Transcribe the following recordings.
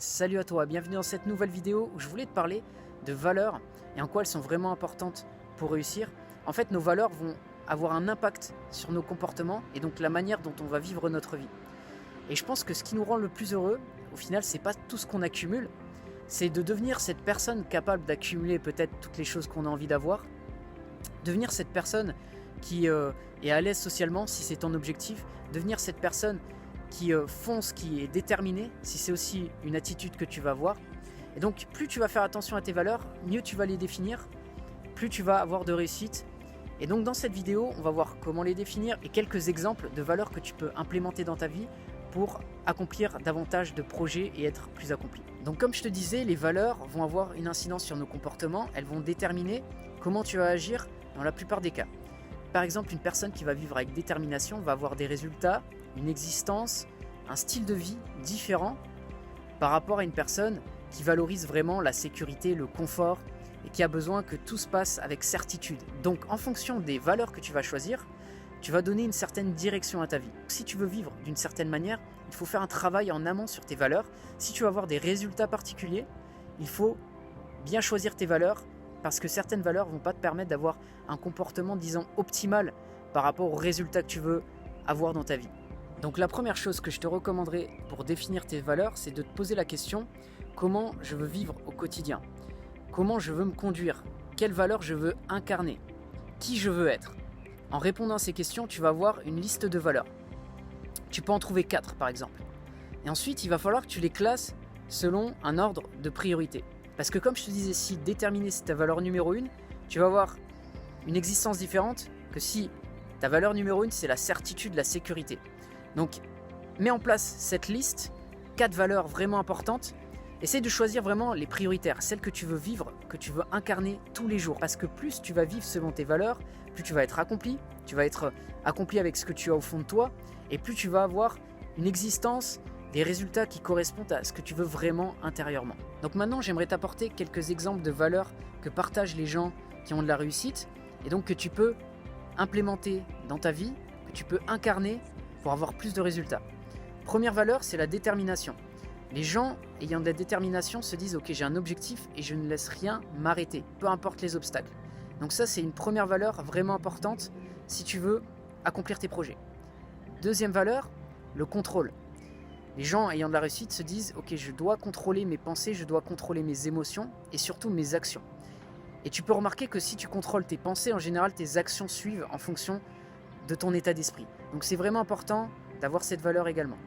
Salut à toi, bienvenue dans cette nouvelle vidéo où je voulais te parler de valeurs et en quoi elles sont vraiment importantes pour réussir. En fait, nos valeurs vont avoir un impact sur nos comportements et donc la manière dont on va vivre notre vie. Et je pense que ce qui nous rend le plus heureux, au final, c'est pas tout ce qu'on accumule, c'est de devenir cette personne capable d'accumuler peut-être toutes les choses qu'on a envie d'avoir, devenir cette personne qui est à l'aise socialement si c'est ton objectif, devenir cette personne qui fonce, qui est déterminée, si c'est aussi une attitude que tu vas avoir. Et donc plus tu vas faire attention à tes valeurs, mieux tu vas les définir, plus tu vas avoir de réussite. Et donc dans cette vidéo, on va voir comment les définir et quelques exemples de valeurs que tu peux implémenter dans ta vie pour accomplir davantage de projets et être plus accompli. Donc comme je te disais, les valeurs vont avoir une incidence sur nos comportements, elles vont déterminer comment tu vas agir dans la plupart des cas. Par exemple, une personne qui va vivre avec détermination va avoir des résultats, une existence, un style de vie différent par rapport à une personne qui valorise vraiment la sécurité, le confort et qui a besoin que tout se passe avec certitude. Donc en fonction des valeurs que tu vas choisir, tu vas donner une certaine direction à ta vie. Si tu veux vivre d'une certaine manière, il faut faire un travail en amont sur tes valeurs. Si tu veux avoir des résultats particuliers, il faut bien choisir tes valeurs parce que certaines valeurs ne vont pas te permettre d'avoir un comportement, disons, optimal par rapport aux résultats que tu veux avoir dans ta vie. Donc la première chose que je te recommanderais pour définir tes valeurs, c'est de te poser la question « Comment je veux vivre au quotidien ? Comment je veux me conduire ? Quelles valeurs je veux incarner ? Qui je veux être ?» En répondant à ces questions, tu vas avoir une liste de valeurs. Tu peux en trouver 4 par exemple. Et ensuite, il va falloir que tu les classes selon un ordre de priorité. Parce que comme je te disais, si déterminer c'est ta valeur numéro 1, tu vas avoir une existence différente que si ta valeur numéro 1 c'est la certitude, la sécurité. Donc mets en place cette liste, 4 valeurs vraiment importantes. Essaye de choisir vraiment les prioritaires, celles que tu veux vivre, que tu veux incarner tous les jours. Parce que plus tu vas vivre selon tes valeurs, plus tu vas être accompli avec ce que tu as au fond de toi, et plus tu vas avoir une existence, des résultats qui correspondent à ce que tu veux vraiment intérieurement. Donc maintenant, j'aimerais t'apporter quelques exemples de valeurs que partagent les gens qui ont de la réussite, et donc que tu peux implémenter dans ta vie, que tu peux incarner pour avoir plus de résultats. Première valeur, c'est la détermination. Les gens ayant de la détermination se disent « Ok, j'ai un objectif et je ne laisse rien m'arrêter, peu importe les obstacles. » Donc ça, c'est une première valeur vraiment importante si tu veux accomplir tes projets. Deuxième valeur, le contrôle. Les gens ayant de la réussite se disent « Ok, je dois contrôler mes pensées, je dois contrôler mes émotions et surtout mes actions. » Et tu peux remarquer que si tu contrôles tes pensées, en général, tes actions suivent en fonction de ton état d'esprit. Donc c'est vraiment important d'avoir cette valeur également.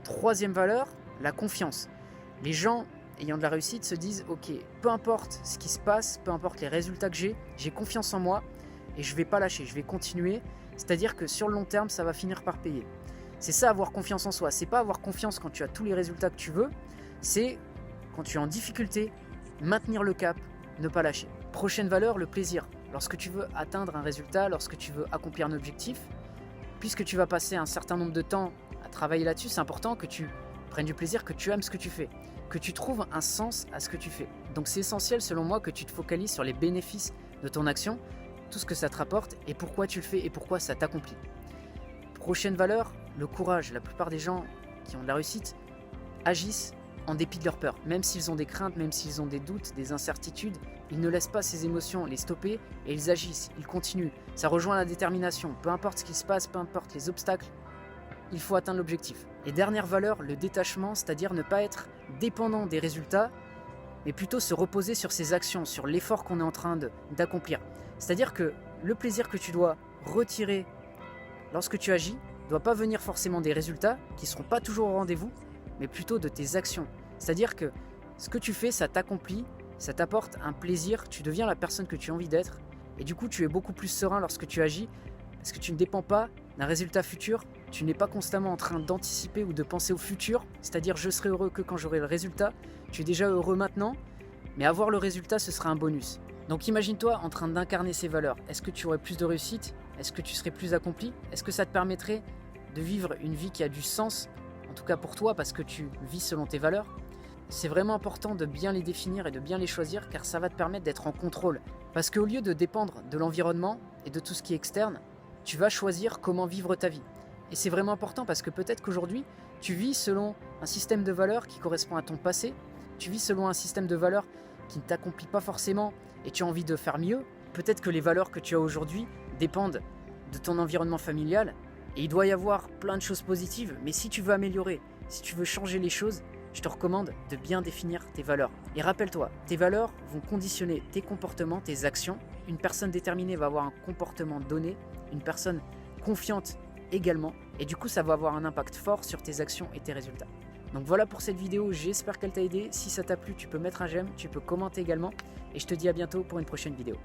Troisième valeur, la confiance. Les gens ayant de la réussite se disent « Ok, peu importe ce qui se passe, peu importe les résultats que j'ai confiance en moi et je ne vais pas lâcher, je vais continuer. » C'est-à-dire que sur le long terme, ça va finir par payer. C'est ça, avoir confiance en soi. C'est pas avoir confiance quand tu as tous les résultats que tu veux, c'est quand tu es en difficulté, maintenir le cap, ne pas lâcher. Prochaine valeur, le plaisir. Lorsque tu veux atteindre un résultat, lorsque tu veux accomplir un objectif, puisque tu vas passer un certain nombre de temps à travailler là-dessus, c'est important que tu prennes du plaisir, que tu aimes ce que tu fais, que tu trouves un sens à ce que tu fais. Donc c'est essentiel selon moi que tu te focalises sur les bénéfices de ton action, tout ce que ça te rapporte et pourquoi tu le fais et pourquoi ça t'accomplit. Prochaine valeur, le courage. La plupart des gens qui ont de la réussite agissent en dépit de leur peur. Même s'ils ont des craintes, même s'ils ont des doutes, des incertitudes, ils ne laissent pas ces émotions les stopper et ils agissent, ils continuent. Ça rejoint la détermination. Peu importe ce qui se passe, peu importe les obstacles, il faut atteindre l'objectif. Et dernière valeur, le détachement, c'est-à-dire ne pas être dépendant des résultats, mais plutôt se reposer sur ses actions, sur l'effort qu'on est en train d'accomplir. C'est-à-dire que le plaisir que tu dois retirer lorsque tu agis ne doit pas venir forcément des résultats qui ne seront pas toujours au rendez-vous, mais plutôt de tes actions. C'est-à-dire que ce que tu fais, ça t'accomplit, ça t'apporte un plaisir, tu deviens la personne que tu as envie d'être, et du coup tu es beaucoup plus serein lorsque tu agis, parce que tu ne dépends pas d'un résultat futur, tu n'es pas constamment en train d'anticiper ou de penser au futur, c'est-à-dire je serai heureux que quand j'aurai le résultat, tu es déjà heureux maintenant, mais avoir le résultat ce sera un bonus. Donc imagine-toi en train d'incarner ces valeurs. Est-ce que tu aurais plus de réussite ? Est-ce que tu serais plus accompli ? Est-ce que ça te permettrait de vivre une vie qui a du sens, en tout cas pour toi, parce que tu vis selon tes valeurs ? C'est vraiment important de bien les définir et de bien les choisir, car ça va te permettre d'être en contrôle. Parce qu'au lieu de dépendre de l'environnement et de tout ce qui est externe, tu vas choisir comment vivre ta vie. Et c'est vraiment important parce que peut-être qu'aujourd'hui, tu vis selon un système de valeurs qui correspond à ton passé, tu vis selon un système de valeurs qui ne t'accomplit pas forcément et tu as envie de faire mieux, peut-être que les valeurs que tu as aujourd'hui dépendent de ton environnement familial et il doit y avoir plein de choses positives, mais si tu veux améliorer, si tu veux changer les choses, je te recommande de bien définir tes valeurs. Et rappelle-toi, tes valeurs vont conditionner tes comportements, tes actions. Une personne déterminée va avoir un comportement donné, une personne confiante également, et du coup ça va avoir un impact fort sur tes actions et tes résultats. Donc voilà pour cette vidéo, j'espère qu'elle t'a aidé. Si ça t'a plu, tu peux mettre un j'aime, tu peux commenter également, et je te dis à bientôt pour une prochaine vidéo.